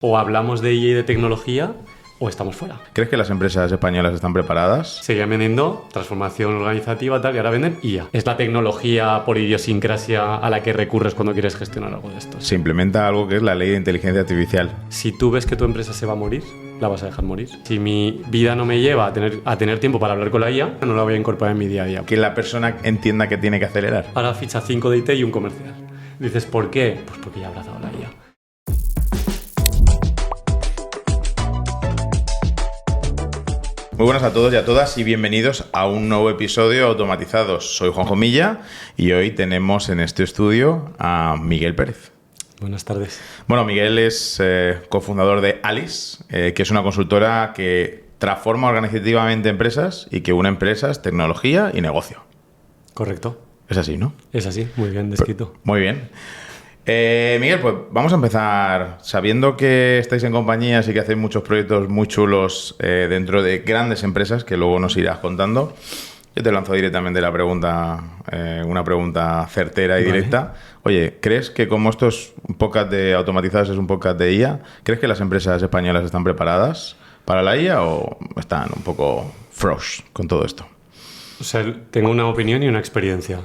O hablamos de IA y de tecnología o estamos fuera. ¿Crees que las empresas españolas están preparadas? Seguían vendiendo transformación organizativa tal y ahora venden IA. Es la tecnología por idiosincrasia a la que recurres cuando quieres gestionar algo de esto. Se implementa algo que es la ley de inteligencia artificial. Si tú ves que tu empresa se va a morir, la vas a dejar morir. Si mi vida no me lleva a tener tiempo para hablar con la IA, no la voy a incorporar en mi día a día. Que la persona entienda que tiene que acelerar. Ahora ficha 5 de IT y un comercial. Dices, ¿por qué? Pues porque ya ha abrazado la IA. Muy buenas a todos y a todas y bienvenidos a un nuevo episodio de Automatizados. Soy Juanjo Milla y hoy tenemos en este estudio a Miguel Pérez. Buenas tardes. Bueno, Miguel es cofundador de Alice, que es una consultora que transforma organizativamente empresas y que une empresas, tecnología y negocio. Correcto. Es así, ¿no? Es así, muy bien descrito. Muy bien. Miguel, pues vamos a empezar sabiendo que estáis en compañías y que hacéis muchos proyectos muy chulos dentro de grandes empresas que luego nos irás contando. Yo te lanzo directamente la pregunta, una pregunta certera y directa. Oye, ¿crees que como esto es un podcast de automatizados, es un podcast de IA, ¿crees que las empresas españolas están preparadas para la IA o están un poco frosh con todo esto? O sea, tengo una opinión y una experiencia.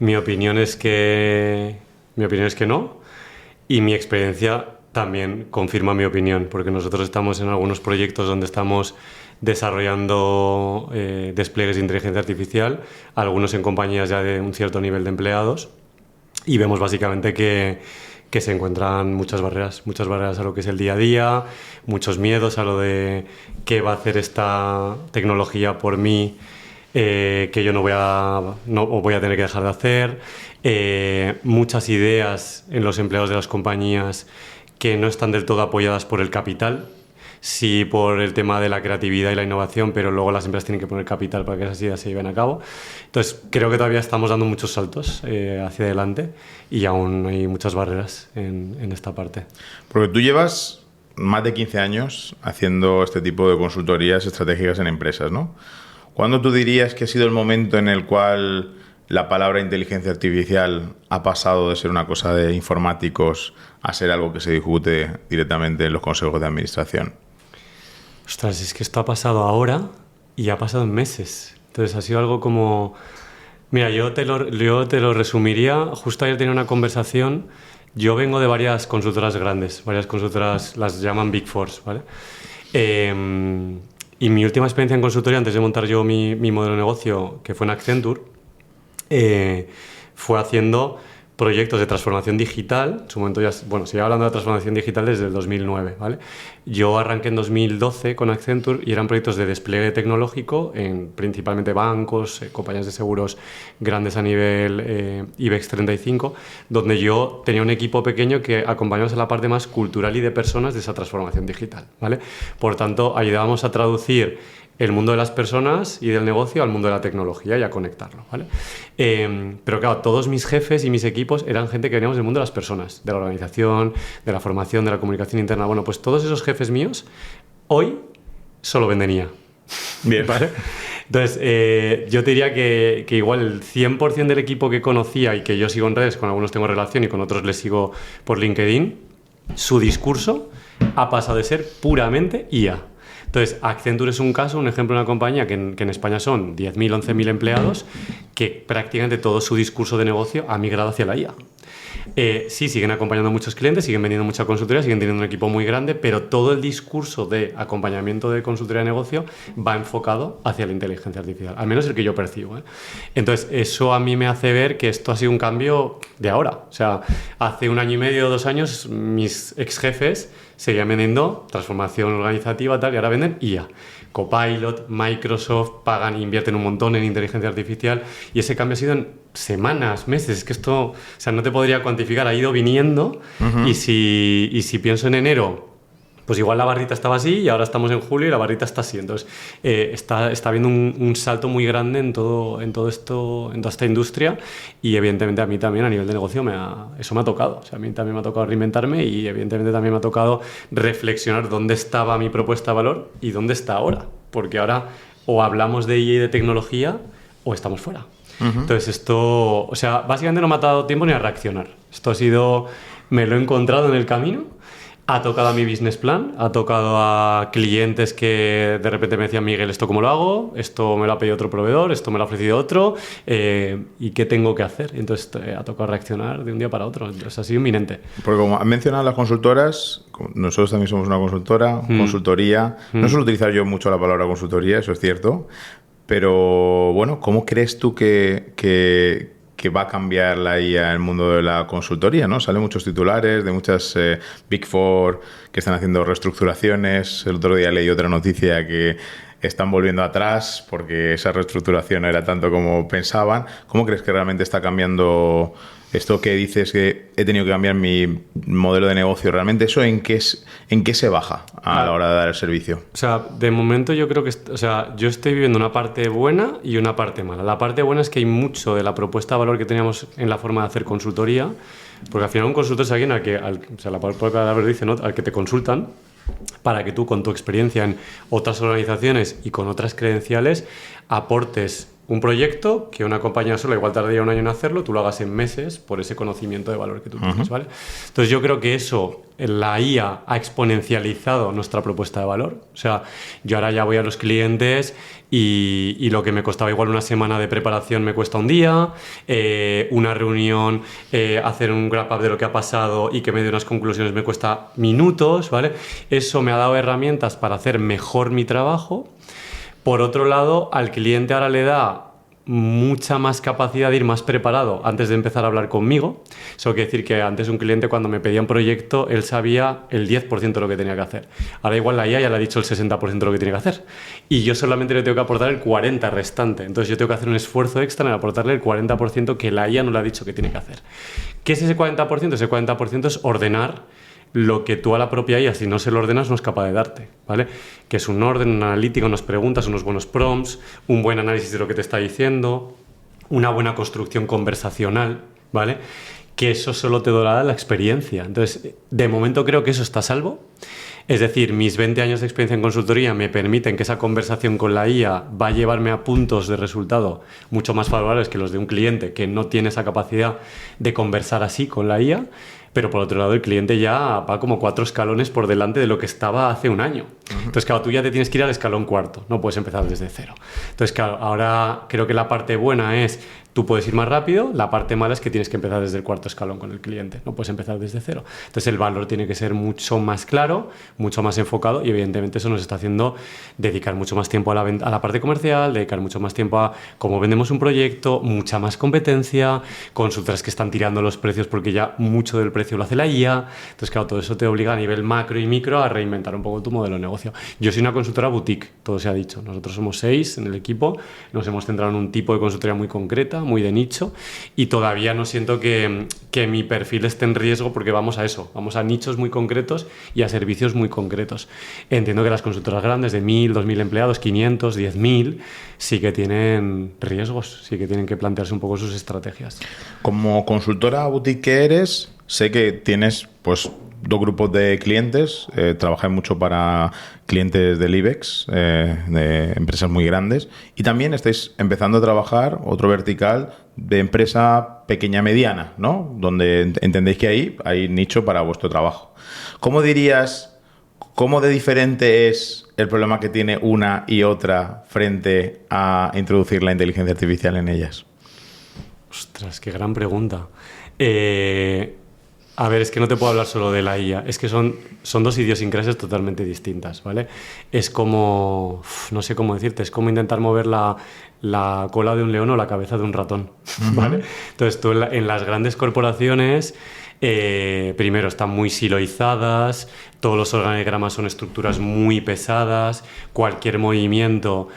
Mi opinión es que no, y mi experiencia también confirma mi opinión, porque nosotros estamos en algunos proyectos donde estamos desarrollando despliegues de inteligencia artificial, algunos en compañías ya de un cierto nivel de empleados, y vemos básicamente que se encuentran muchas barreras a lo que es el día a día, muchos miedos a lo de qué va a hacer esta tecnología por mí, que yo no voy a tener que dejar de hacer, muchas ideas en los empleados de las compañías que no están del todo apoyadas por el capital, sí por el tema de la creatividad y la innovación, pero luego las empresas tienen que poner capital para que esas ideas se lleven a cabo. Entonces creo que todavía estamos dando muchos saltos hacia adelante y aún hay muchas barreras en esta parte. Porque tú llevas más de 15 años haciendo este tipo de consultorías estratégicas en empresas, ¿no? ¿Cuándo tú dirías que ha sido el momento en el cual la palabra inteligencia artificial ha pasado de ser una cosa de informáticos a ser algo que se discute directamente en los consejos de administración? Ostras, es que esto ha pasado ahora y ha pasado en meses. Entonces ha sido algo como... Mira, yo te lo resumiría. Justo ayer tenía una conversación. Yo vengo de varias consultoras grandes. Varias consultoras las llaman Big Fours, ¿vale? Y mi última experiencia en consultoría, antes de montar yo mi modelo de negocio, que fue en Accenture, fue haciendo proyectos de transformación digital. En su momento ya, bueno, se iba hablando de transformación digital desde el 2009, ¿vale? Yo arranqué en 2012 con Accenture y eran proyectos de despliegue tecnológico en principalmente bancos, compañías de seguros grandes a nivel IBEX 35, donde yo tenía un equipo pequeño que acompañábamos en la parte más cultural y de personas de esa transformación digital, ¿vale? Por tanto, ayudábamos a traducir el mundo de las personas y del negocio al mundo de la tecnología y a conectarlo, ¿vale? Pero claro, todos mis jefes y mis equipos eran gente que veníamos del mundo de las personas, de la organización, de la formación, de la comunicación interna. Bueno, pues todos esos jefes míos hoy solo venden IA. Bien. ¿Vale? Entonces, yo te diría que igual el 100% del equipo que conocía y que yo sigo en redes, con algunos tengo relación y con otros les sigo por LinkedIn, su discurso ha pasado de ser puramente IA. Entonces, Accenture es un caso, un ejemplo de una compañía que en España son 10.000, 11.000 empleados, que prácticamente todo su discurso de negocio ha migrado hacia la IA. Sí, siguen acompañando a muchos clientes, siguen vendiendo mucha consultoría, siguen teniendo un equipo muy grande, pero todo el discurso de acompañamiento de consultoría de negocio va enfocado hacia la inteligencia artificial, al menos el que yo percibo, ¿eh? Entonces, eso a mí me hace ver que esto ha sido un cambio de ahora. O sea, hace 1 año y medio, 2 años, mis ex jefes seguían vendiendo transformación organizativa tal, y ahora venden IA. Copilot, Microsoft pagan, invierten un montón en inteligencia artificial y ese cambio ha sido en semanas, meses. Es que esto, o sea, no te podría cuantificar, ha ido viniendo. Y si pienso en enero, pues igual la barrita estaba así y ahora estamos en julio y la barrita está así. Entonces, está habiendo un salto muy grande en todo esto, en toda esta industria y evidentemente a mí también a nivel de negocio eso me ha tocado. O sea, a mí también me ha tocado reinventarme y evidentemente también me ha tocado reflexionar dónde estaba mi propuesta de valor y dónde está ahora. Porque ahora o hablamos de IA y de tecnología o estamos fuera. Entonces esto, o sea, básicamente no me ha dado tiempo ni a reaccionar. Esto ha sido, me lo he encontrado en el camino. Ha tocado a mi business plan, ha tocado a clientes que de repente me decían, Miguel, ¿esto cómo lo hago? Esto me lo ha pedido otro proveedor, esto me lo ha ofrecido otro, ¿y qué tengo que hacer? Entonces ha tocado reaccionar de un día para otro. Entonces ha sido inminente. Porque como han mencionado las consultoras, nosotros también somos una consultora, consultoría. No suelo utilizar yo mucho la palabra consultoría, eso es cierto, pero bueno, ¿cómo crees tú que va a cambiar la IA en el mundo de la consultoría, ¿no? Salen muchos titulares de muchas Big Four que están haciendo reestructuraciones. El otro día leí otra noticia que están volviendo atrás porque esa reestructuración no era tanto como pensaban. ¿Cómo crees que realmente está cambiando esto que dices que he tenido que cambiar mi modelo de negocio? ¿Realmente eso en qué se baja a la hora de dar el servicio? O sea, de momento yo creo que... O sea, yo estoy viviendo una parte buena y una parte mala. La parte buena es que hay mucho de la propuesta de valor que teníamos en la forma de hacer consultoría, porque al final un consultor es alguien o sea, la propia palabra dice, ¿no? Al que te consultan para que tú, con tu experiencia en otras organizaciones y con otras credenciales, aportes un proyecto que una compañía sola igual tardaría un año en hacerlo, tú lo hagas en meses por ese conocimiento de valor que tú tienes, ¿vale? Entonces yo creo que eso, la IA ha exponencializado nuestra propuesta de valor. O sea, yo ahora ya voy a los clientes y lo que me costaba igual una semana de preparación me cuesta un día, una reunión, hacer un wrap-up de lo que ha pasado y que me dé unas conclusiones me cuesta minutos, ¿vale? Eso me ha dado herramientas para hacer mejor mi trabajo. Por otro lado, al cliente ahora le da mucha más capacidad de ir más preparado antes de empezar a hablar conmigo. Eso quiere decir que antes un cliente, cuando me pedía un proyecto, él sabía el 10% de lo que tenía que hacer. Ahora igual la IA ya le ha dicho el 60% de lo que tiene que hacer. Y yo solamente le tengo que aportar el 40% restante. Entonces yo tengo que hacer un esfuerzo extra en aportarle el 40% que la IA no le ha dicho que tiene que hacer. ¿Qué es ese 40%? Ese 40% es ordenar lo que tú a la propia IA, si no se lo ordenas, no es capaz de darte, ¿vale? Que es un orden, una analítica, unas preguntas, unos buenos prompts, un buen análisis de lo que te está diciendo, una buena construcción conversacional, ¿vale? Que eso solo te dará la experiencia. Entonces, de momento creo que eso está a salvo. Es decir, mis 20 años de experiencia en consultoría me permiten que esa conversación con la IA va a llevarme a puntos de resultado mucho más favorables que los de un cliente que no tiene esa capacidad de conversar así con la IA. Pero por otro lado el cliente ya va como 4 escalones por delante de lo que estaba hace un año. Entonces, claro, tú ya te tienes que ir al escalón cuarto, no puedes empezar desde cero. Entonces, claro, ahora creo que la parte buena es tú puedes ir más rápido, la parte mala es que tienes que empezar desde el 4º escalón con el cliente, no puedes empezar desde cero. Entonces el valor tiene que ser mucho más claro, mucho más enfocado y evidentemente eso nos está haciendo dedicar mucho más tiempo a la parte comercial, dedicar mucho más tiempo a cómo vendemos un proyecto, mucha más competencia, consultoras que están tirando los precios porque ya mucho del precio lo hace la IA. Entonces claro, todo eso te obliga a nivel macro y micro a reinventar un poco tu modelo de negocio. Yo soy una consultora boutique, todo se ha dicho. Nosotros somos 6 en el equipo, nos hemos centrado en un tipo de consultoría muy concreta, muy de nicho, y todavía no siento que mi perfil esté en riesgo porque vamos a eso, vamos a nichos muy concretos y a servicios muy concretos. Entiendo que las consultoras grandes de 1.000, 2.000 empleados, 500, 10.000, sí que tienen riesgos, sí que tienen que plantearse un poco sus estrategias. Como consultora boutique que eres, sé que tienes pues 2 grupos de clientes, trabajáis mucho para clientes del IBEX, de empresas muy grandes, y también estáis empezando a trabajar otro vertical de empresa pequeña-mediana, ¿no? Donde entendéis que ahí hay nicho para vuestro trabajo. ¿Cómo dirías, cómo de diferente es el problema que tiene una y otra frente a introducir la inteligencia artificial en ellas? Ostras, qué gran pregunta. A ver, es que no te puedo hablar solo de la IA, es que son 2 idiosincrasias totalmente distintas, ¿vale? Es como, no sé cómo decirte, es como intentar mover la cola de un león o la cabeza de un ratón, ¿vale? Entonces tú en las grandes corporaciones, primero están muy siloizadas, todos los organigramas son estructuras muy pesadas, cualquier movimiento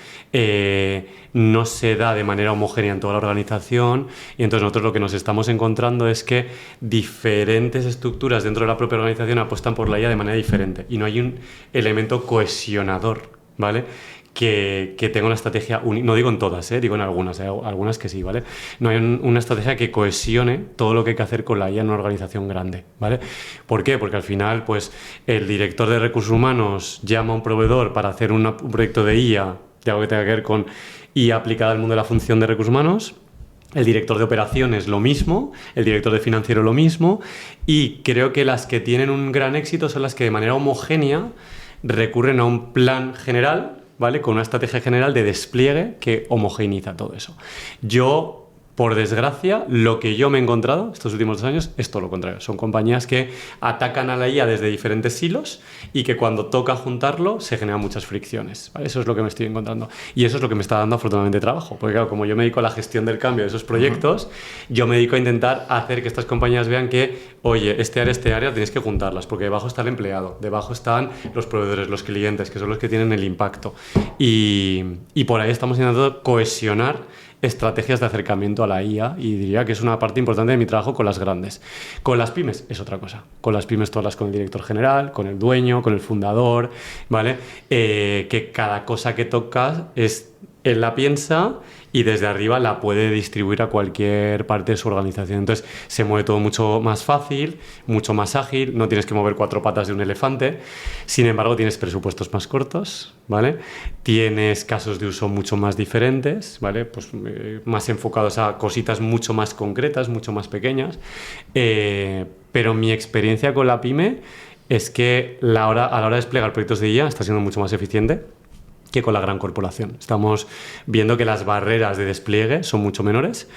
no se da de manera homogénea en toda la organización, y entonces nosotros lo que nos estamos encontrando es que diferentes estructuras dentro de la propia organización apuestan por la IA de manera diferente y no hay un elemento cohesionador, ¿vale? Que tenga una estrategia única, no digo en todas, digo en algunas, algunas que sí, ¿vale? No hay una estrategia que cohesione todo lo que hay que hacer con la IA en una organización grande, ¿vale? ¿Por qué? Porque al final, pues, el director de recursos humanos llama a un proveedor para hacer un proyecto de IA, de algo que tenga que ver con IA aplicada al mundo de la función de recursos humanos, el director de operaciones lo mismo, el director de financiero lo mismo, y creo que las que tienen un gran éxito son las que de manera homogénea recurren a un plan general, ¿vale? Con una estrategia general de despliegue que homogeneiza todo eso. Yo, por desgracia, lo que yo me he encontrado estos últimos 2 años es todo lo contrario. Son compañías que atacan a la IA desde diferentes silos y que cuando toca juntarlo se generan muchas fricciones, ¿vale? Eso es lo que me estoy encontrando. Y eso es lo que me está dando afortunadamente trabajo. Porque claro, como yo me dedico a la gestión del cambio de esos proyectos, yo me dedico a intentar hacer que estas compañías vean que, oye, este área tienes que juntarlas, porque debajo está el empleado, debajo están los proveedores, los clientes, que son los que tienen el impacto. Y por ahí estamos intentando cohesionar estrategias de acercamiento a la IA, y diría que es una parte importante de mi trabajo con las grandes. Con las pymes es otra cosa. Con las pymes tú hablas con el director general, con el dueño, con el fundador, ¿vale? Que cada cosa que tocas él la piensa y desde arriba la puede distribuir a cualquier parte de su organización. Entonces se mueve todo mucho más fácil, mucho más ágil, no tienes que mover 4 patas de un elefante. Sin embargo, tienes presupuestos más cortos, ¿vale? Tienes casos de uso mucho más diferentes, ¿vale? Pues más enfocados a cositas mucho más concretas, mucho más pequeñas. Pero mi experiencia con la pyme es que a la hora de desplegar proyectos de IA está siendo mucho más eficiente que con la gran corporación. Estamos viendo que las barreras de despliegue son mucho menores,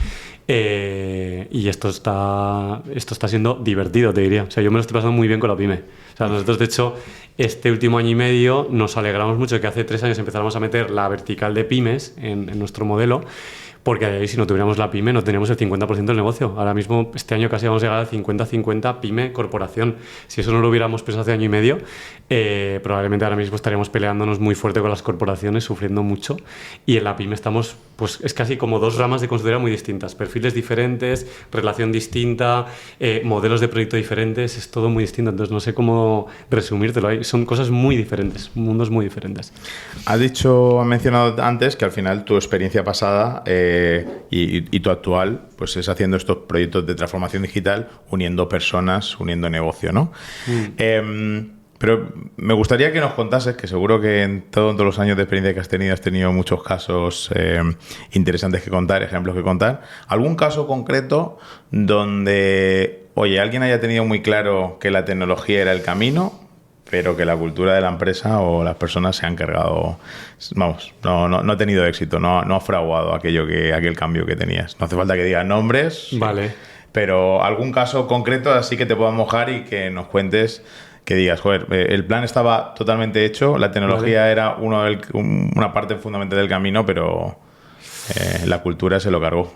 y esto está siendo divertido, te diría. O sea, yo me lo estoy pasando muy bien con la pyme. O sea, nosotros, de hecho, este último año y medio nos alegramos mucho de que hace 3 años empezáramos a meter la vertical de pymes en nuestro modelo, porque ahí, si no tuviéramos la pyme, no teníamos el 50% del negocio. Ahora mismo, este año casi vamos a llegar al 50-50 pyme-corporación. Si eso no lo hubiéramos pensado hace año y medio, probablemente ahora mismo estaríamos peleándonos muy fuerte con las corporaciones, sufriendo mucho. Y en la pyme estamos, pues es casi como 2 ramas de consultoría muy distintas. Perfiles diferentes, relación distinta, modelos de proyecto diferentes, es todo muy distinto. Entonces no sé cómo resumírtelo. Son cosas muy diferentes, mundos muy diferentes. Has mencionado antes que al final tu experiencia pasada y tu actual, pues es haciendo estos proyectos de transformación digital, uniendo personas, uniendo negocio, ¿no? Pero me gustaría que nos contases, que seguro que en todos los años de experiencia que has tenido muchos casos interesantes que contar, ejemplos que contar, algún caso concreto donde, oye, alguien haya tenido muy claro que la tecnología era el camino, pero que la cultura de la empresa o las personas se han cargado, vamos, no ha tenido éxito, no ha fraguado aquel cambio que tenías. No hace falta que digas nombres, vale, pero algún caso concreto así que te puedas mojar y que nos cuentes, que digas, joder, el plan estaba totalmente hecho, la tecnología era una parte fundamental del camino, pero la cultura se lo cargó.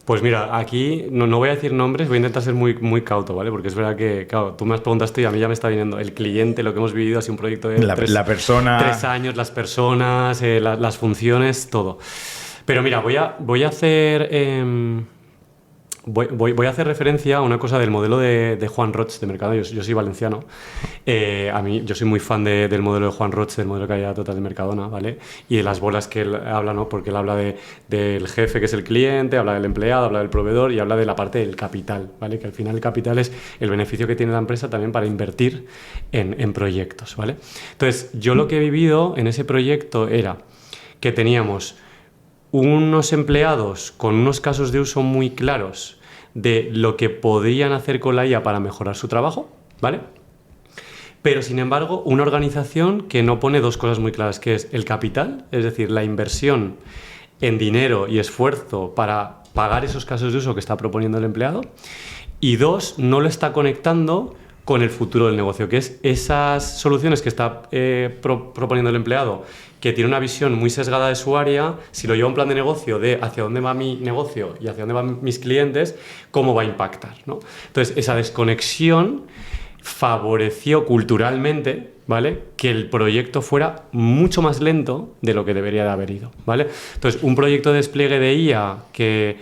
Pues mira, aquí no voy a decir nombres, voy a intentar ser muy, muy cauto, ¿vale? Porque es verdad que, claro, tú me has preguntado esto y a mí ya me está viniendo el cliente, lo que hemos vivido, así un proyecto de la persona, 3 años, las personas, las funciones, todo. Pero mira, voy a hacer... Voy a hacer referencia a una cosa del modelo de Juan Roig de Mercadona. Yo soy valenciano. Yo soy muy fan del modelo de Juan Roig, del modelo de calidad total de Mercadona, ¿vale? Y de las bolas que él habla, ¿no? Porque él habla del jefe, que es el cliente, habla del empleado, habla del proveedor y habla de la parte del capital, ¿vale? Que al final el capital es el beneficio que tiene la empresa también para invertir en proyectos, ¿vale? Entonces, yo lo que he vivido en ese proyecto era que teníamos unos empleados con unos casos de uso muy claros de lo que podían hacer con la IA para mejorar su trabajo, ¿vale? Pero, sin embargo, una organización que no pone 2 cosas muy claras, que es el capital, es decir, la inversión en dinero y esfuerzo para pagar esos casos de uso que está proponiendo el empleado, y 2, no lo está conectando con el futuro del negocio, que es esas soluciones que está proponiendo el empleado, que tiene una visión muy sesgada de su área. Si lo lleva a un plan de negocio de hacia dónde va mi negocio y hacia dónde van mis clientes, cómo va a impactar, ¿no? Entonces, esa desconexión favoreció culturalmente, ¿vale?, que el proyecto fuera mucho más lento de lo que debería de haber ido, ¿vale? Entonces, un proyecto de despliegue de IA que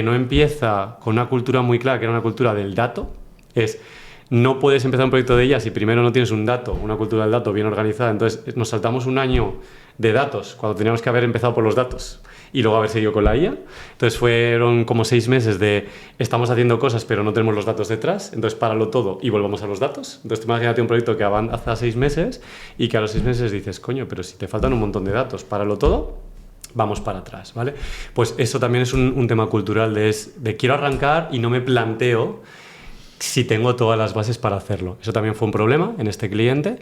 no empieza con una cultura muy clara, que era una cultura del dato, no puedes empezar un proyecto de IA si primero no tienes un dato, una cultura del dato bien organizada. Entonces, nos saltamos un año de datos cuando teníamos que haber empezado por los datos y luego haber seguido con la IA. Entonces, fueron como 6 meses de estamos haciendo cosas pero no tenemos los datos detrás, entonces páralo todo y volvamos a los datos. Entonces, imagínate un proyecto que avanza 6 meses y que a los 6 meses dices, coño, pero si te faltan un montón de datos, páralo todo vamos para atrás, ¿vale? Pues eso también es un tema cultural de quiero arrancar y no me planteo si tengo todas las bases para hacerlo. Eso también fue un problema en este cliente.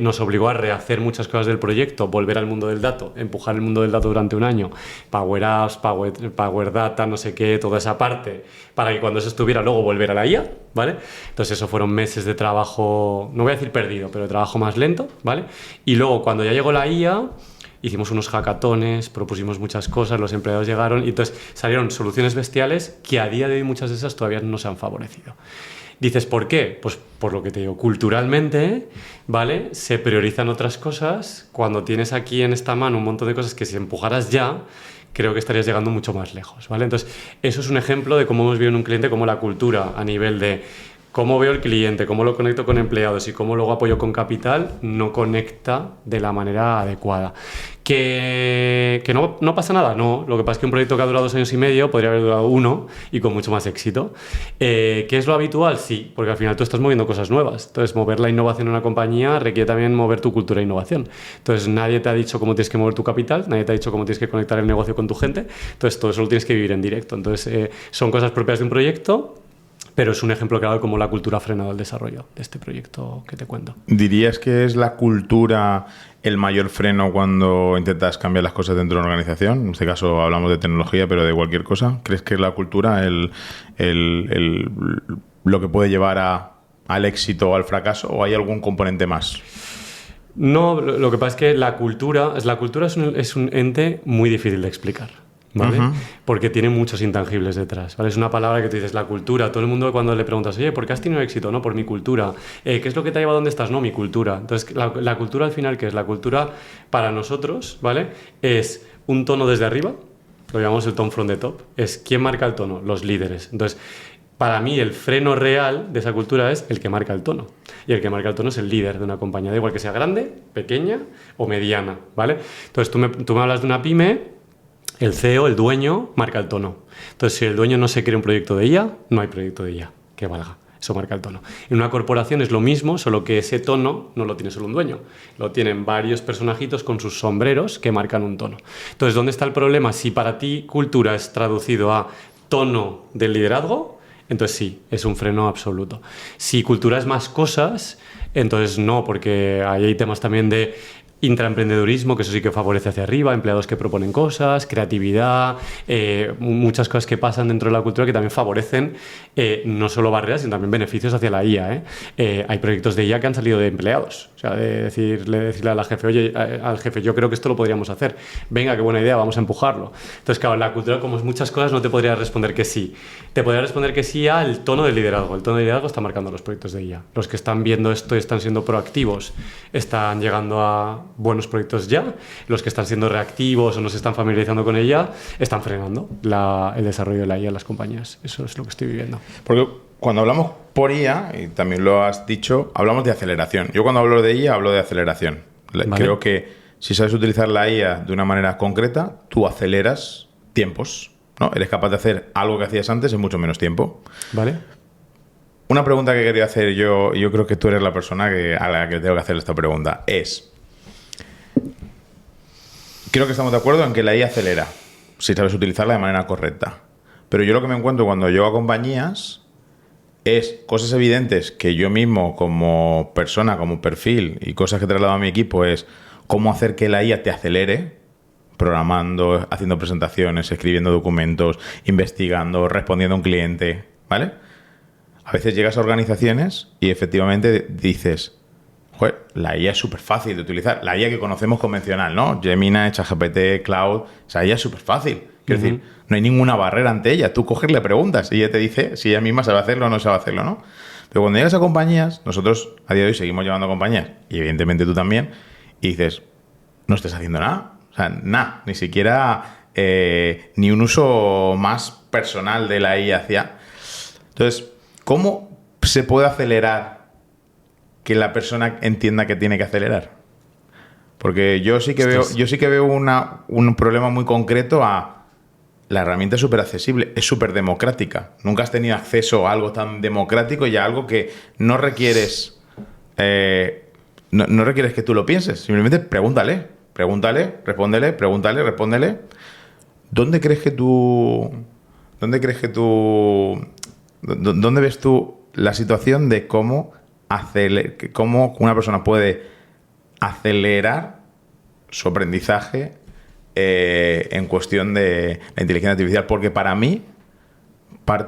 Nos obligó a rehacer muchas cosas del proyecto, volver al mundo del dato, empujar el mundo del dato durante un año, Power Apps, Power Data, no sé qué, toda esa parte, para que cuando eso estuviera luego volver a la IA, ¿vale? Entonces eso fueron meses de trabajo, no voy a decir perdido, pero de trabajo más lento, ¿vale? Y luego cuando ya llegó la IA, hicimos unos hackatones, propusimos muchas cosas, los empleados llegaron y entonces salieron soluciones bestiales que a día de hoy muchas de esas todavía no se han favorecido. Dices, ¿por qué? Pues por lo que te digo, culturalmente, ¿vale? Se priorizan otras cosas cuando tienes aquí en esta mano un montón de cosas que si empujaras ya, creo que estarías llegando mucho más lejos, ¿vale? Entonces, eso es un ejemplo de cómo hemos visto en un cliente, cómo la cultura a nivel de cómo veo el cliente, cómo lo conecto con empleados y cómo luego apoyo con capital, no conecta de la manera adecuada. ¿Que no pasa nada? No. Lo que pasa es que un proyecto que ha durado 2 años y medio podría haber durado 1 y con mucho más éxito. ¿Qué es lo habitual? Sí, porque al final tú estás moviendo cosas nuevas. Entonces, mover la innovación en una compañía requiere también mover tu cultura de innovación. Entonces, nadie te ha dicho cómo tienes que mover tu capital, nadie te ha dicho cómo tienes que conectar el negocio con tu gente. Entonces, todo eso lo tienes que vivir en directo. Entonces, son cosas propias de un proyecto, pero es un ejemplo claro de cómo la cultura ha frenado el desarrollo de este proyecto que te cuento. ¿Dirías que es la cultura el mayor freno cuando intentas cambiar las cosas dentro de una organización? En este caso hablamos de tecnología, pero de cualquier cosa. ¿Crees que es la cultura lo que puede llevar al éxito o al fracaso, o hay algún componente más? No, lo que pasa es que la cultura es un ente muy difícil de explicar, ¿vale? Uh-huh. Porque tiene muchos intangibles detrás, ¿vale? Es una palabra que tú dices, la cultura. Todo el mundo cuando le preguntas, oye, ¿por qué has tenido éxito? No, por mi cultura. ¿Qué es lo que te ha llevado a donde estás? No, mi cultura. Entonces, la cultura al final, ¿qué es? La cultura para nosotros, ¿vale? Es un tono desde arriba, lo llamamos el tone from the top. Es ¿quién marca el tono? Los líderes. Entonces, para mí el freno real de esa cultura es el que marca el tono. Y el que marca el tono es el líder de una compañía. Da igual que sea grande, pequeña o mediana, ¿vale? Entonces, tú me hablas de una pyme. El CEO, el dueño, marca el tono. Entonces, si el dueño no se quiere un proyecto de IA, no hay proyecto de IA que valga. Eso marca el tono. En una corporación es lo mismo, solo que ese tono no lo tiene solo un dueño. Lo tienen varios personajitos con sus sombreros que marcan un tono. Entonces, ¿dónde está el problema? Si para ti cultura es traducido a tono del liderazgo, entonces sí, es un freno absoluto. Si cultura es más cosas, entonces no, porque ahí hay temas también de intraemprendedurismo, que eso sí que favorece hacia arriba, empleados que proponen cosas, creatividad, muchas cosas que pasan dentro de la cultura que también favorecen no solo barreras, sino también beneficios hacia la IA. Hay proyectos de IA que han salido de empleados. O sea, de decirle a la jefe, oye, al jefe, yo creo que esto lo podríamos hacer. Venga, qué buena idea, vamos a empujarlo. Entonces, claro, la cultura, como es muchas cosas, no te podría responder que sí. Te podría responder que sí al tono del liderazgo. El tono del liderazgo está marcando los proyectos de IA. Los que están viendo esto y están siendo proactivos están llegando a buenos proyectos ya. Los que están siendo reactivos o no se están familiarizando con ella están frenando el desarrollo de la IA en las compañías. Eso es lo que estoy viviendo. Porque cuando hablamos por IA, y también lo has dicho, hablamos de aceleración. Yo cuando hablo de IA hablo de aceleración. Vale. Creo que si sabes utilizar la IA de una manera concreta, tú aceleras tiempos, ¿no? Eres capaz de hacer algo que hacías antes en mucho menos tiempo. Vale. Una pregunta que quería hacer yo creo que tú eres la persona a la que tengo que hacer esta pregunta, es... Creo que estamos de acuerdo en que la IA acelera, si sabes utilizarla de manera correcta. Pero yo lo que me encuentro cuando llego a compañías es cosas evidentes que yo mismo como persona, como perfil, y cosas que traslado a mi equipo es cómo hacer que la IA te acelere, programando, haciendo presentaciones, escribiendo documentos, investigando, respondiendo a un cliente, ¿vale? A veces llegas a organizaciones y efectivamente dices... Joder, la IA es súper fácil de utilizar. La IA que conocemos convencional, ¿no? Gemini, ChatGPT, Cloud... O sea, ella es súper fácil. Quiero decir, no hay ninguna barrera ante ella. Tú coges, le preguntas y ella te dice si ella misma sabe hacerlo o no sabe hacerlo, ¿no? Pero cuando llegas a compañías, nosotros a día de hoy seguimos llevando compañías, y evidentemente tú también, y dices, no estés haciendo nada. O sea, nada. Ni siquiera ni un uso más personal de la IA hacia... Entonces, ¿cómo se puede acelerar que la persona entienda que tiene que acelerar? Porque yo sí que veo un problema muy concreto a la herramienta es súper accesible, es súper democrática. Nunca has tenido acceso a algo tan democrático y a algo que no requieres no requieres que tú lo pienses, simplemente pregúntale. Pregúntale, respóndele, pregúntale, respóndele. ¿Dónde ves tú la situación de cómo una persona puede acelerar su aprendizaje en cuestión de la inteligencia artificial? Porque para mí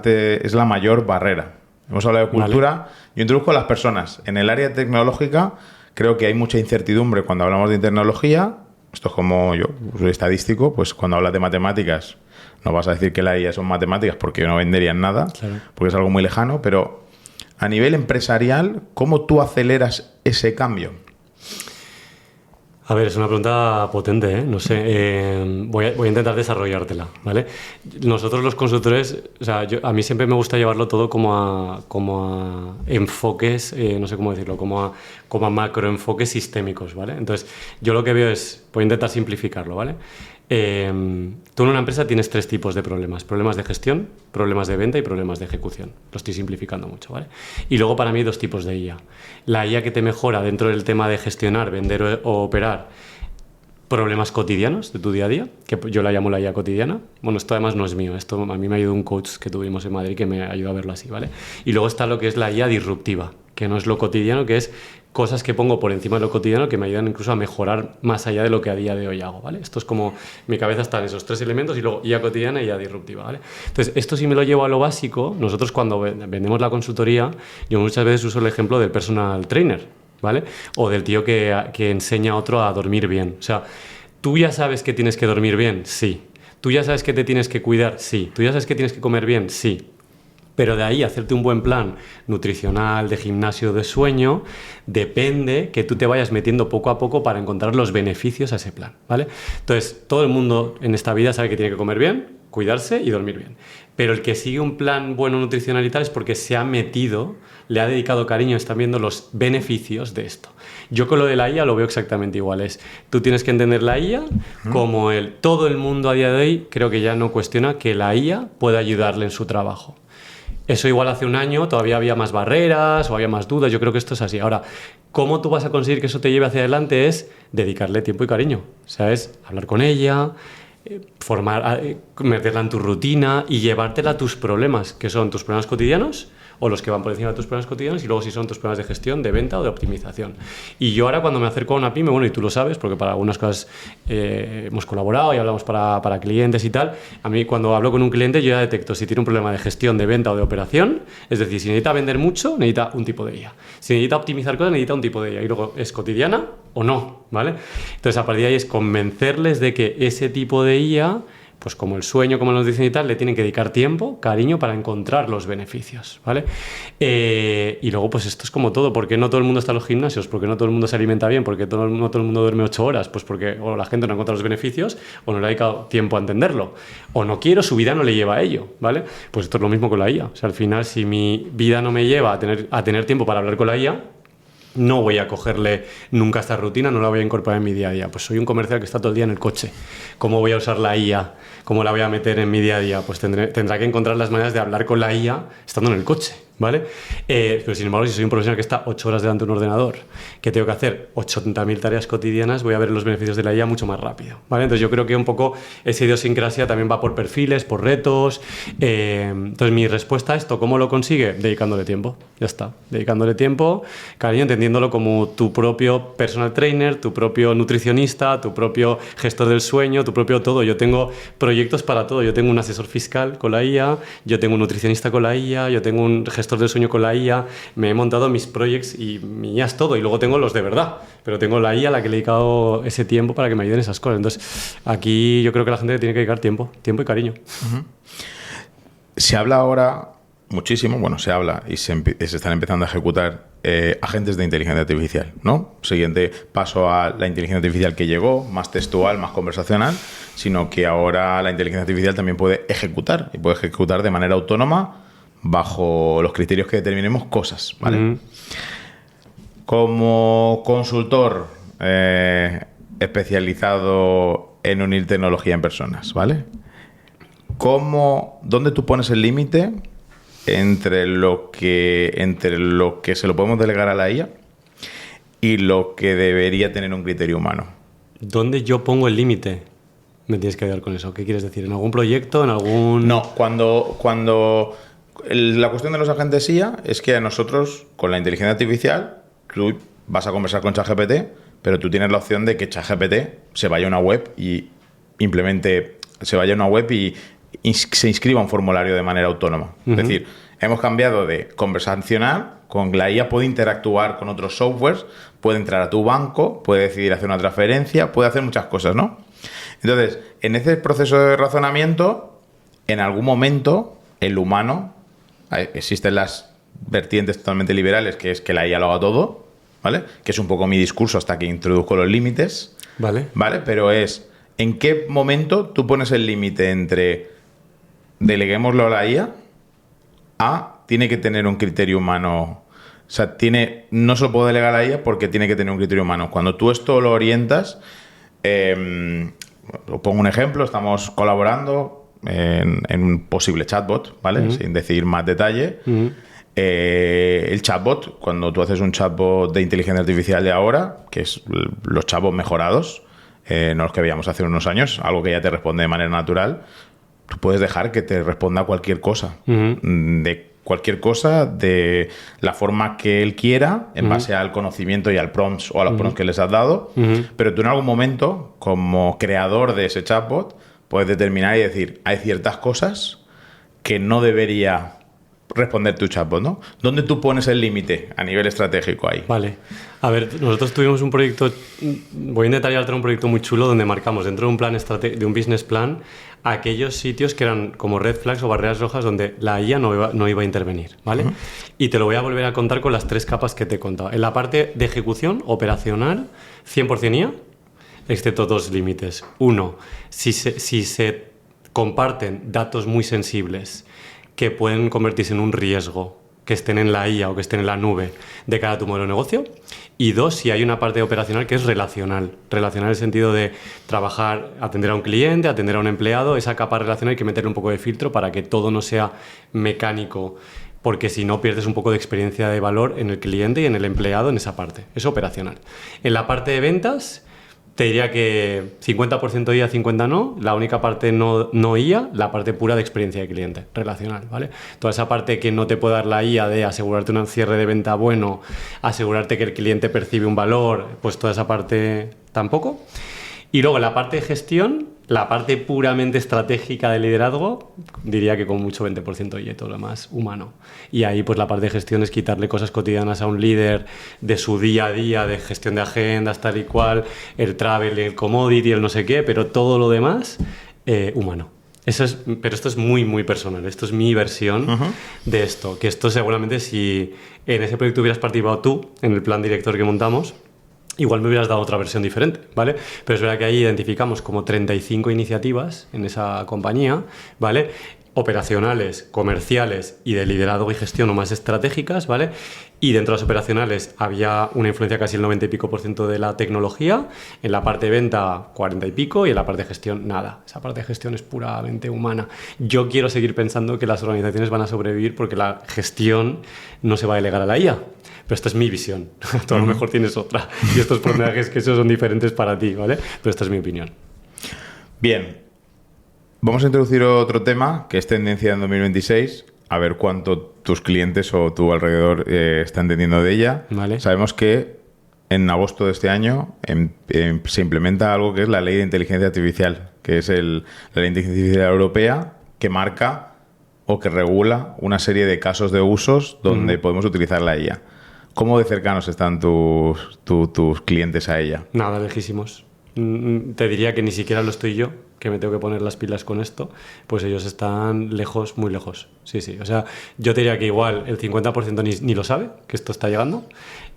es la mayor barrera. Hemos hablado de cultura. Vale. Yo introduzco a las personas. En el área tecnológica creo que hay mucha incertidumbre cuando hablamos de tecnología. Esto es como yo soy estadístico, pues cuando hablas de matemáticas no vas a decir que la IA son matemáticas porque no venderían nada, claro, porque es algo muy lejano, pero a nivel empresarial, ¿cómo tú aceleras ese cambio? A ver, es una pregunta potente, ¿eh? No sé, voy a intentar desarrollártela, ¿vale? Nosotros los consultores, o sea, a mí siempre me gusta llevarlo todo como a enfoques, no sé cómo decirlo, como a macroenfoques sistémicos, ¿vale? Entonces, yo lo que veo voy a intentar simplificarlo, ¿vale? Tú en una empresa tienes 3 tipos de problemas: problemas de gestión, problemas de venta y problemas de ejecución. Lo estoy simplificando mucho, ¿vale? Y luego para mí hay 2 tipos de IA. La IA que te mejora dentro del tema de gestionar, vender o operar problemas cotidianos de tu día a día, que yo la llamo la IA cotidiana. Bueno, esto además no es mío, esto a mí me ha ayudado un coach que tuvimos en Madrid que me ayudó a verlo así, ¿vale? Y luego está lo que es la IA disruptiva, que no es lo cotidiano, que es cosas que pongo por encima de lo cotidiano que me ayudan incluso a mejorar más allá de lo que a día de hoy hago, ¿vale? Esto es como, mi cabeza está en esos 3 elementos y luego IA cotidiana y IA disruptiva, ¿vale? Entonces, esto sí me lo llevo a lo básico. Nosotros cuando vendemos la consultoría, yo muchas veces uso el ejemplo del personal trainer, ¿vale? O del tío que enseña a otro a dormir bien. O sea, ¿tú ya sabes que tienes que dormir bien? Sí. ¿Tú ya sabes que te tienes que cuidar? Sí. ¿Tú ya sabes que tienes que comer bien? Sí. Pero de ahí hacerte un buen plan nutricional, de gimnasio, de sueño, depende que tú te vayas metiendo poco a poco para encontrar los beneficios a ese plan, ¿vale? Entonces, todo el mundo en esta vida sabe que tiene que comer bien, cuidarse y dormir bien. Pero el que sigue un plan bueno nutricional y tal es porque se ha metido, le ha dedicado cariño, está viendo los beneficios de esto. Yo con lo de la IA lo veo exactamente igual. Tú tienes que entender la IA como todo el mundo a día de hoy creo que ya no cuestiona que la IA pueda ayudarle en su trabajo. Eso igual hace un año todavía había más barreras o había más dudas. Yo creo que esto es así. Ahora, ¿cómo tú vas a conseguir que eso te lleve hacia adelante? Es dedicarle tiempo y cariño. O sea, es hablar con ella, meterla en tu rutina y llevártela a tus problemas, que son tus problemas cotidianos o los que van por encima de tus problemas cotidianos, y luego si son tus problemas de gestión, de venta o de optimización. Y yo ahora cuando me acerco a una pyme, bueno, y tú lo sabes, porque para algunas cosas hemos colaborado y hablamos para clientes y tal, a mí cuando hablo con un cliente yo ya detecto si tiene un problema de gestión, de venta o de operación, es decir, si necesita vender mucho, necesita un tipo de IA. Si necesita optimizar cosas, necesita un tipo de IA. Y luego, ¿es cotidiana o no? ¿Vale? Entonces, a partir de ahí es convencerles de que ese tipo de IA, pues como el sueño, como nos dicen y tal, le tienen que dedicar tiempo, cariño, para encontrar los beneficios, ¿vale? Y luego, pues esto es como todo. ¿Por qué no todo el mundo está en los gimnasios? ¿Por qué no todo el mundo se alimenta bien? ¿Por qué no todo el mundo duerme 8 horas? Pues porque o la gente no encuentra los beneficios, o no le ha dedicado tiempo a entenderlo, o no quiero, su vida no le lleva a ello, ¿vale? Pues esto es lo mismo con la IA. O sea, al final, si mi vida no me lleva a tener tiempo para hablar con la IA, no voy a cogerle nunca esta rutina, no la voy a incorporar en mi día a día. Pues soy un comercial que está todo el día en el coche. ¿Cómo voy a usar la IA? ¿Cómo la voy a meter en mi día a día? Pues tendrá que encontrar las maneras de hablar con la IA estando en el coche, ¿vale? Pero sin embargo, si soy un profesional que está 8 horas delante de un ordenador, que tengo que hacer 80.000 tareas cotidianas, voy a ver los beneficios de la IA mucho más rápido, ¿vale? Entonces yo creo que un poco esa idiosincrasia también va por perfiles, por retos. Entonces mi respuesta a esto, ¿cómo lo consigue? Dedicándole tiempo, ya está. Dedicándole tiempo, cariño, entendiéndolo como tu propio personal trainer, tu propio nutricionista, tu propio gestor del sueño, tu propio todo. Yo tengo proyectos para todo. Yo tengo un asesor fiscal con la IA, yo tengo un nutricionista con la IA, yo tengo un gestor del sueño con la IA, me he montado mis proyectos y mi IA es todo. Y luego tengo los de verdad, pero tengo la IA a la que le he dedicado ese tiempo para que me ayuden esas cosas. Entonces, aquí yo creo que la gente le tiene que dedicar tiempo y cariño. Uh-huh. Se habla ahora muchísimo, bueno, se habla y se están empezando a ejecutar agentes de inteligencia artificial, ¿no? Siguiente paso a la inteligencia artificial que llegó, más textual, más conversacional, sino que ahora la inteligencia artificial también puede ejecutar, y puede ejecutar de manera autónoma bajo los criterios que determinemos cosas, ¿vale? Uh-huh. Como consultor especializado en unir tecnología en personas, ¿vale? ¿Dónde tú pones el límite entre lo que se lo podemos delegar a la IA y lo que debería tener un criterio humano? ¿Dónde yo pongo el límite? Me tienes que ayudar con eso. ¿Qué quieres decir? ¿En algún proyecto? ¿En algún...? No, la cuestión de los agentes IA es que a nosotros, con la inteligencia artificial, tú vas a conversar con ChatGPT, pero tú tienes la opción de que ChatGPT se vaya a una web y se inscriba a un formulario de manera autónoma. Es decir, hemos cambiado de conversacional, con la IA puede interactuar con otros softwares, puede entrar a tu banco, puede decidir hacer una transferencia, puede hacer muchas cosas, ¿no? Entonces, en ese proceso de razonamiento, en algún momento, el humano, existen las vertientes totalmente liberales, que es que la IA lo haga todo, ¿vale? Que es un poco mi discurso hasta que introduzco los límites, ¿vale? Pero es, ¿en qué momento tú pones el límite entre deleguémoslo a la IA tiene que tener un criterio humano? O sea, no se lo puedo delegar a la IA porque tiene que tener un criterio humano. Cuando tú esto lo orientas, os pongo un ejemplo, estamos colaborando en un posible chatbot, ¿vale? Sin decir más detalle. El chatbot, cuando tú haces un chatbot de inteligencia artificial de ahora, que es los chatbots mejorados, no los que veíamos hace unos años, algo que ya te responde de manera natural, tú puedes dejar que te responda cualquier cosa. De cualquier cosa, de la forma que él quiera, en base al conocimiento y al prompts o a los prompts que les has dado. Pero tú en algún momento, como creador de ese chatbot, puedes determinar y decir, hay ciertas cosas que no debería responder tu chatbot, ¿no? ¿Dónde tú pones el límite a nivel estratégico ahí? Vale. A ver, nosotros tuvimos un proyecto, voy a intentar llevar un proyecto muy chulo donde marcamos dentro de un plan de un business plan aquellos sitios que eran como red flags o barreras rojas donde la IA no iba a intervenir, ¿vale? Y te lo voy a volver a contar con las 3 capas que te he contado. En la parte de ejecución operacional, 100% IA, excepto 2 límites. Uno, si se comparten datos muy sensibles que pueden convertirse en un riesgo, que estén en la IA o que estén en la nube de cara a tu modelo de negocio. Y 2, si hay una parte operacional que es relacional. Relacional en el sentido de trabajar, atender a un cliente, atender a un empleado. Esa capa relacional hay que meterle un poco de filtro para que todo no sea mecánico, porque si no pierdes un poco de experiencia de valor en el cliente y en el empleado en esa parte. Es operacional. En la parte de ventas, te diría que 50% IA, 50% no. La única parte no IA, la parte pura de experiencia de cliente, relacional, ¿vale? Toda esa parte que no te puede dar la IA de asegurarte un cierre de venta bueno, asegurarte que el cliente percibe un valor, pues toda esa parte tampoco. Y luego la parte de gestión, la parte puramente estratégica de liderazgo, diría que con mucho 20% y todo lo demás humano. Y ahí pues la parte de gestión es quitarle cosas cotidianas a un líder de su día a día, de gestión de agendas, tal y cual, el travel, el commodity, el no sé qué, pero todo lo demás, humano. Pero esto es muy, muy personal. Esto es mi versión de esto. Que esto seguramente si en ese proyecto hubieras participado tú, en el plan director que montamos, igual me hubieras dado otra versión diferente, ¿vale? Pero es verdad que ahí identificamos como 35 iniciativas en esa compañía, ¿vale? Operacionales, comerciales y de liderazgo y gestión o más estratégicas, ¿vale? Y dentro de las operacionales había una influencia casi el 90 y pico % de la tecnología, en la parte de venta 40 y pico y en la parte de gestión nada. Esa parte de gestión es puramente humana. Yo quiero seguir pensando que las organizaciones van a sobrevivir porque la gestión no se va a delegar a la IA. Pero esta es mi visión. Tú a lo mejor tienes otra. Y estos personajes que esos son diferentes para ti, ¿vale? Pero esta es mi opinión. Bien. Vamos a introducir otro tema que es tendencia en 2026. A ver cuánto tus clientes o tu alrededor están entendiendo de ella. Vale. Sabemos que en agosto de este año se implementa algo que es la Ley de Inteligencia Artificial, que es la Ley de Inteligencia Artificial Europea, que marca o que regula una serie de casos de usos donde podemos utilizar la IA. ¿Cómo de cercanos están tus clientes a ella? Nada, lejísimos. Te diría que ni siquiera lo estoy yo, que me tengo que poner las pilas con esto, pues ellos están lejos, muy lejos. Sí, sí. O sea, yo te diría que igual el 50% ni lo sabe, que esto está llegando.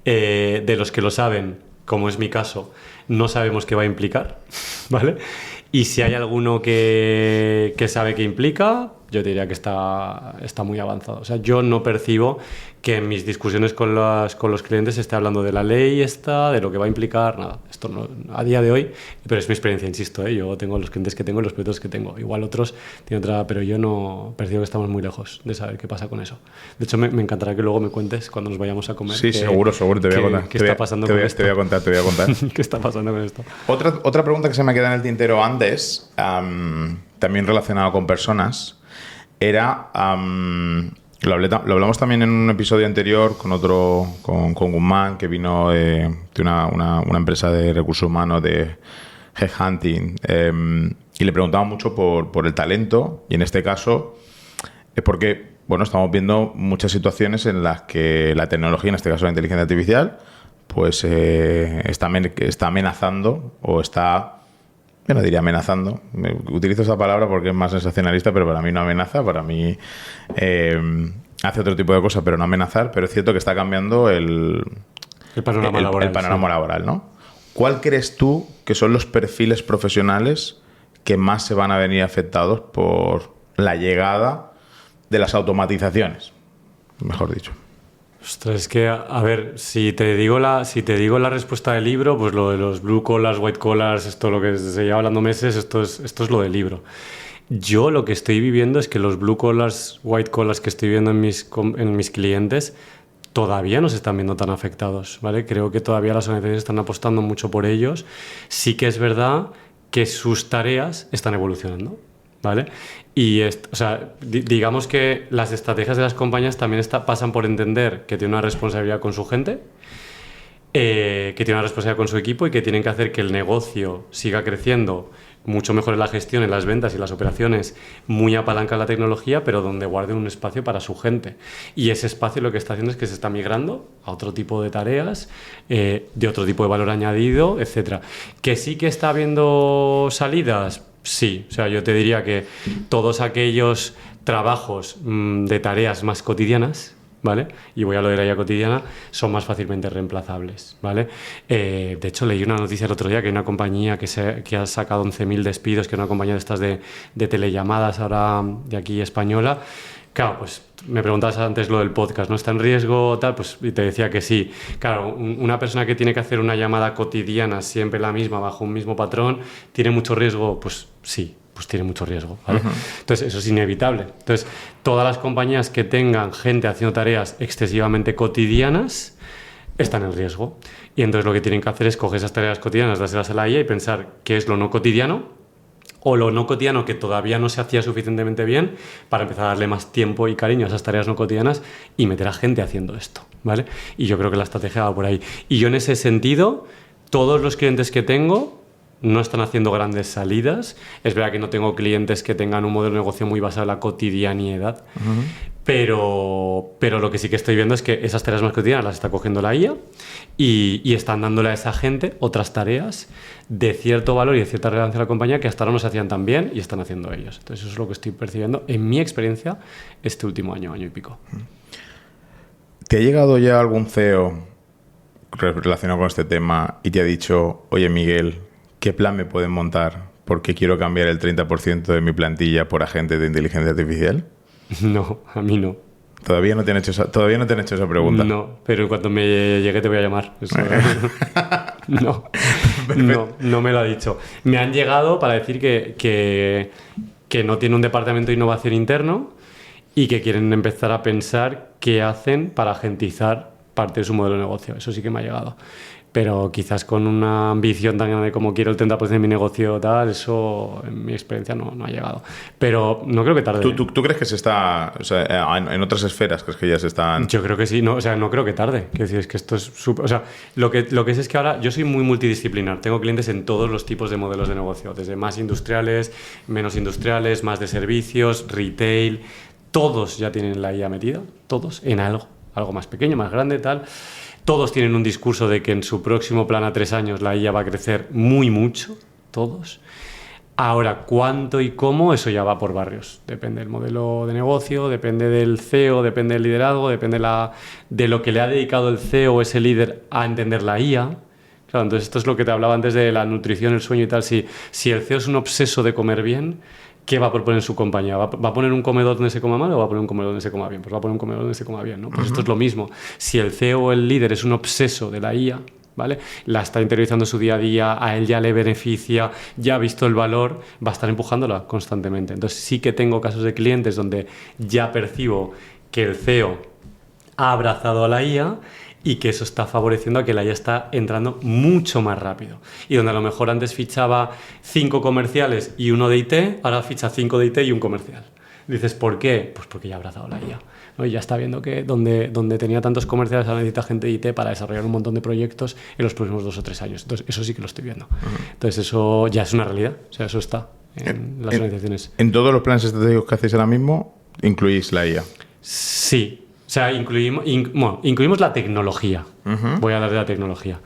De los que lo saben, como es mi caso, no sabemos qué va a implicar, ¿vale? Y si hay alguno que sabe qué implica, yo te diría que está muy avanzado. O sea, yo no percibo que en mis discusiones con los clientes se esté hablando de la ley esta, de lo que va a implicar, nada. Esto no, a día de hoy, pero es mi experiencia, insisto, ¿eh? Yo tengo los clientes que tengo y los proyectos que tengo. Igual otros tienen otra, pero yo no percibo que estamos muy lejos de saber qué pasa con eso. De hecho, me encantará que luego me cuentes cuando nos vayamos a comer. Sí, seguro, te voy a contar. ¿Qué está pasando con esto? Te voy a contar. ¿Qué está pasando con esto? Otra pregunta que se me queda en el tintero antes, también relacionado con personas, era... lo hablamos también en un episodio anterior con Guzmán, que vino de una empresa de recursos humanos de headhunting, y le preguntaba mucho por el talento, y en este caso es porque, bueno, estamos viendo muchas situaciones en las que la tecnología, en este caso la inteligencia artificial, pues está amenazando o está... Yo no diría amenazando. Utilizo esa palabra porque es más sensacionalista, pero para mí no amenaza. Para mí hace otro tipo de cosas, pero no amenazar. Pero es cierto que está cambiando el panorama laboral. El panorama laboral, ¿no? ¿Cuál crees tú que son los perfiles profesionales que más se van a venir afectados por la llegada de las automatizaciones? Mejor dicho. Ostras, es que, a ver, si te digo la respuesta del libro, pues lo de los blue collars, white collars, esto lo que se lleva hablando meses, esto es lo del libro. Yo lo que estoy viviendo es que los blue collars, white collars que estoy viendo en mis clientes todavía no se están viendo tan afectados, ¿vale? Creo que todavía las organizaciones están apostando mucho por ellos. Sí que es verdad que sus tareas están evolucionando, ¿vale? Y o sea, digamos que las estrategias de las compañías también pasan por entender que tienen una responsabilidad con su gente, que tienen una responsabilidad con su equipo y que tienen que hacer que el negocio siga creciendo mucho mejor en la gestión, en las ventas y las operaciones, muy apalanca en la tecnología, pero donde guarden un espacio para su gente. Y ese espacio lo que está haciendo es que se está migrando a otro tipo de tareas, de otro tipo de valor añadido, etcétera. ¿Que sí que está habiendo salidas? Sí, o sea, yo te diría que todos aquellos trabajos de tareas más cotidianas, ¿vale? Y voy a lo de la IA cotidiana, son más fácilmente reemplazables, ¿vale? De hecho, leí una noticia el otro día que hay una compañía que ha sacado 11.000 despidos, que es una compañía de estas de telellamadas ahora de aquí española. Claro, pues me preguntabas antes lo del podcast, ¿no está en riesgo tal? Pues y te decía que sí. Claro, una persona que tiene que hacer una llamada cotidiana siempre la misma, bajo un mismo patrón, ¿tiene mucho riesgo? Pues sí, pues tiene mucho riesgo, ¿vale? Uh-huh. Entonces, eso es inevitable. Entonces, todas las compañías que tengan gente haciendo tareas excesivamente cotidianas están en riesgo. Y entonces lo que tienen que hacer es coger esas tareas cotidianas, dárselas a la IA y pensar qué es lo no cotidiano o lo no cotidiano que todavía no se hacía suficientemente bien para empezar a darle más tiempo y cariño a esas tareas no cotidianas y meter a gente haciendo esto, ¿vale? Y yo creo que la estrategia va por ahí. Y yo en ese sentido, todos los clientes que tengo no están haciendo grandes salidas. Es verdad que no tengo clientes que tengan un modelo de negocio muy basado en la cotidianidad, uh-huh. Pero lo que sí que estoy viendo es que esas tareas más cotidianas las está cogiendo la IA y están dándole a esa gente otras tareas de cierto valor y de cierta relevancia a la compañía que hasta ahora no se hacían tan bien y están haciendo ellos. Entonces eso es lo que estoy percibiendo en mi experiencia este último año y pico. ¿Te ha llegado ya algún CEO relacionado con este tema y te ha dicho, oye Miguel, ¿qué plan me pueden montar porque quiero cambiar el 30% de mi plantilla por agentes de inteligencia artificial? No, a mí no. ¿Todavía no te han hecho esa pregunta? No, pero en cuanto me llegue te voy a llamar. Eso, no me lo ha dicho. Me han llegado para decir que no tiene un departamento de innovación interno y que quieren empezar a pensar qué hacen para agentizar parte de su modelo de negocio. Eso sí que me ha llegado. Pero quizás con una ambición tan grande como quiero el 30% de mi negocio, tal, eso en mi experiencia no ha llegado. Pero no creo que tarde. ¿Tú crees que se está, o sea, en otras esferas, crees que ya se están...? Yo creo que sí, no creo que tarde. Quiero decir, es que esto es súper... O sea, lo que es que ahora yo soy muy multidisciplinar. Tengo clientes en todos los tipos de modelos de negocio, desde más industriales, menos industriales, más de servicios, retail. Todos ya tienen la IA metida, todos, en algo más pequeño, más grande, tal... Todos tienen un discurso de que en su próximo plan a 3 años la IA va a crecer muy mucho, todos. Ahora, cuánto y cómo, eso ya va por barrios. Depende del modelo de negocio, depende del CEO, depende del liderazgo, depende de lo que le ha dedicado el CEO o ese líder a entender la IA. Claro, entonces esto es lo que te hablaba antes de la nutrición, el sueño y tal. Si el CEO es un obseso de comer bien, ¿qué va a proponer su compañía? ¿Va a poner un comedor donde se coma mal o va a poner un comedor donde se coma bien? Pues va a poner un comedor donde se coma bien, ¿no? Pues esto es lo mismo. Si el CEO o el líder es un obseso de la IA, ¿vale? La está interiorizando en su día a día, a él ya le beneficia, ya ha visto el valor, va a estar empujándola constantemente. Entonces sí que tengo casos de clientes donde ya percibo que el CEO ha abrazado a la IA y que eso está favoreciendo a que la IA está entrando mucho más rápido. Y donde a lo mejor antes fichaba 5 comerciales y 1 de IT, ahora ficha 5 de IT y un comercial. Dices, ¿por qué? Pues porque ya ha abrazado la IA, ¿no? Y ya está viendo que donde tenía tantos comerciales ahora necesita gente de IT para desarrollar un montón de proyectos en los próximos 2 o 3 años. Entonces, eso sí que lo estoy viendo. Entonces, eso ya es una realidad. O sea, eso está en las organizaciones. ¿En todos los planes estratégicos que hacéis ahora mismo incluís la IA? Sí. O sea, incluimos la tecnología. Voy a hablar de la tecnología.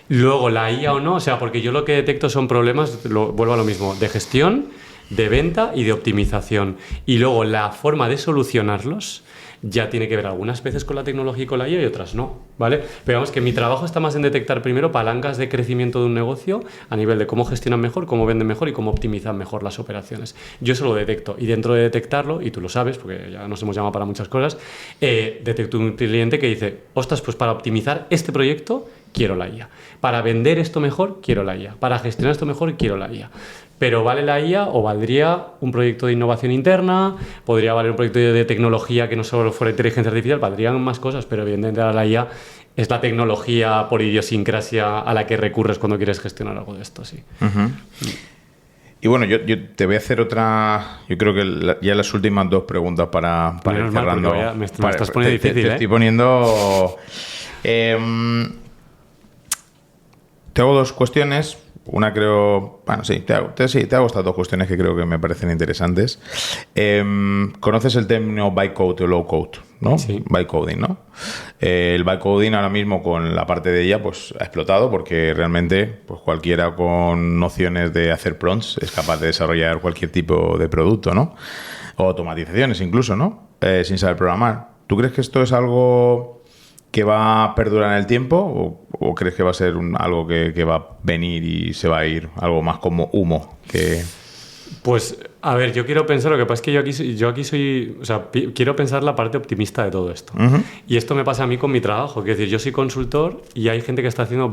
Luego, la IA o no, o sea, porque yo lo que detecto son problemas, vuelvo a lo mismo, de gestión, de venta y de optimización. Y luego, la forma de solucionarlos ya tiene que ver algunas veces con la tecnología y con la IA y otras no, ¿vale? Pero vamos, que mi trabajo está más en detectar primero palancas de crecimiento de un negocio a nivel de cómo gestionan mejor, cómo venden mejor y cómo optimizan mejor las operaciones. Yo eso lo detecto y dentro de detectarlo, y tú lo sabes porque ya nos hemos llamado para muchas cosas, detecto un cliente que dice, ostras, pues para optimizar este proyecto quiero la IA. Para vender esto mejor quiero la IA. Para gestionar esto mejor quiero la IA. Pero ¿vale la IA o valdría un proyecto de innovación interna? ¿Podría valer un proyecto de tecnología que no solo fuera inteligencia artificial? Valdrían más cosas, pero evidentemente la IA es la tecnología por idiosincrasia a la que recurres cuando quieres gestionar algo de esto, sí. Y bueno, yo te voy a hacer otra, yo creo que ya las últimas 2 preguntas para ir cerrando. Me estás poniendo difícil, te estoy poniendo... te hago 2 cuestiones. Una creo... Bueno, sí, te hago estas 2 cuestiones que creo que me parecen interesantes. ¿Conoces el término bytecode o low-code? ¿No? Sí. Bytecoding, ¿no? El bytecoding ahora mismo con la parte de ella pues ha explotado porque realmente pues cualquiera con nociones de hacer prompts es capaz de desarrollar cualquier tipo de producto, ¿no? O automatizaciones incluso, ¿no? Sin saber programar. ¿Tú crees que esto es algo que va a perdurar en el tiempo o crees que va a ser algo que va a venir y se va a ir algo más como humo que... Pues, a ver, yo quiero pensar, lo que pasa es que yo aquí soy, o sea, quiero pensar la parte optimista de todo esto. Y esto me pasa a mí con mi trabajo, que es decir, yo soy consultor y hay gente que está haciendo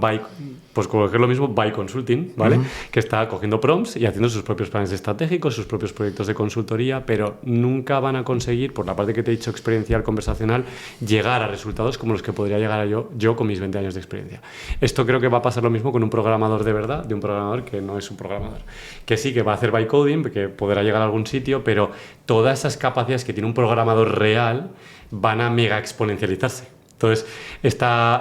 pues como que es lo mismo, by consulting, ¿vale? Que está cogiendo prompts y haciendo sus propios planes estratégicos, sus propios proyectos de consultoría, pero nunca van a conseguir, por la parte que te he dicho experiencial, conversacional, llegar a resultados como los que podría llegar a yo con mis 20 años de experiencia. Esto creo que va a pasar lo mismo con un programador de verdad, de un programador que no es un programador. Que sí, que va a hacer by coding, que podrá llegar a algún sitio, pero todas esas capacidades que tiene un programador real van a mega exponencializarse. Entonces,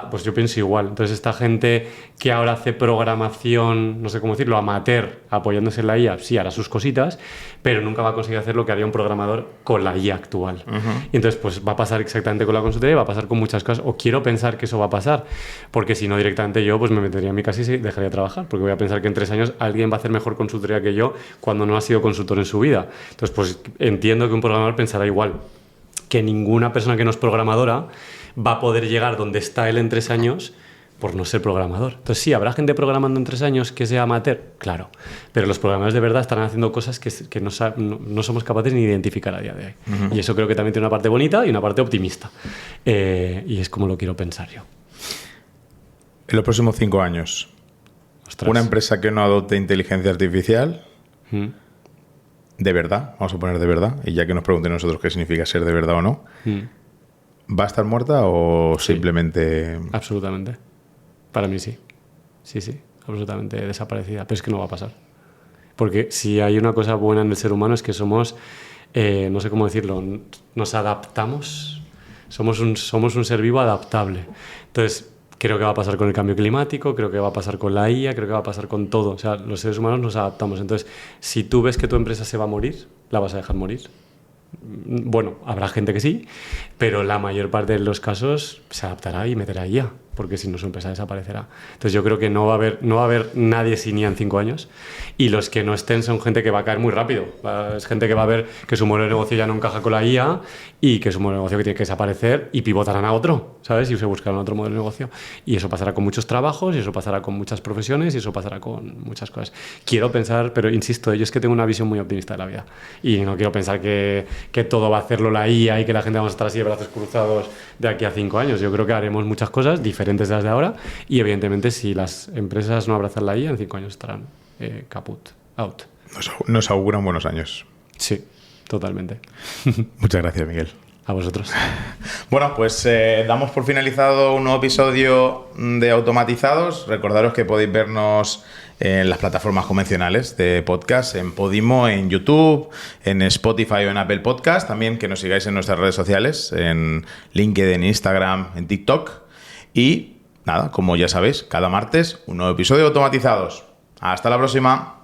pues yo pienso igual. Entonces, esta gente que ahora hace programación, no sé cómo decirlo, amateur, apoyándose en la IA, sí hará sus cositas, pero nunca va a conseguir hacer lo que haría un programador con la IA actual. Y entonces, pues va a pasar exactamente con la consultoría, va a pasar con muchas cosas, o quiero pensar que eso va a pasar, porque si no, directamente yo pues me metería en mi casa y dejaría de trabajar, porque voy a pensar que en 3 años alguien va a hacer mejor consultoría que yo cuando no ha sido consultor en su vida. Entonces, pues entiendo que un programador pensará igual, que ninguna persona que no es programadora va a poder llegar donde está él en 3 años por no ser programador. Entonces sí, ¿habrá gente programando en 3 años que sea amateur? Claro, pero los programadores de verdad estarán haciendo cosas que no somos capaces ni de identificar a día de hoy. Y eso creo que también tiene una parte bonita y una parte optimista. Y es como lo quiero pensar yo. En los próximos 5 años, Ostras. una empresa que no adopte inteligencia artificial, de verdad, vamos a poner de verdad, y ya que nos pregunten nosotros qué significa ser de verdad o no, ¿va a estar muerta o simplemente...? Absolutamente. Para mí sí. Sí, absolutamente desaparecida. Pero es que no va a pasar. Porque si hay una cosa buena en el ser humano es que somos, no sé cómo decirlo, nos adaptamos. Somos un ser vivo adaptable. Entonces, creo que va a pasar con el cambio climático, creo que va a pasar con la IA, creo que va a pasar con todo. O sea, los seres humanos nos adaptamos. Entonces, si tú ves que tu empresa se va a morir, la vas a dejar morir. Bueno, habrá gente que sí, pero la mayor parte de los casos se adaptará y meterá IA, porque si no su empresa desaparecerá. Entonces yo creo que no va a haber nadie sin IA en 5 años, y los que no estén son gente que va a caer muy rápido. Es gente que va a ver que su modelo de negocio ya no encaja con la IA y que su modelo de negocio que tiene que desaparecer, y pivotarán a otro, ¿sabes? Y se buscarán otro modelo de negocio. Y eso pasará con muchos trabajos, y eso pasará con muchas profesiones, y eso pasará con muchas cosas. Quiero pensar, pero insisto, yo es que tengo una visión muy optimista de la vida y no quiero pensar que todo va a hacerlo la IA y que la gente vamos a estar así de brazos cruzados de aquí a 5 años. Yo creo que haremos muchas cosas diferentes de las de ahora, y evidentemente si las empresas no abrazan la IA, en 5 años estarán caput, out. Nos auguran buenos años. Sí, totalmente. Muchas gracias, Miguel. A vosotros. Bueno, pues damos por finalizado un nuevo episodio de Automatizados. Recordaros que podéis vernos en las plataformas convencionales de podcast, en Podimo, en YouTube, en Spotify o en Apple Podcast. También que nos sigáis en nuestras redes sociales, en LinkedIn, Instagram, en TikTok. Y nada, como ya sabéis, cada martes un nuevo episodio de Automatizados. Hasta la próxima.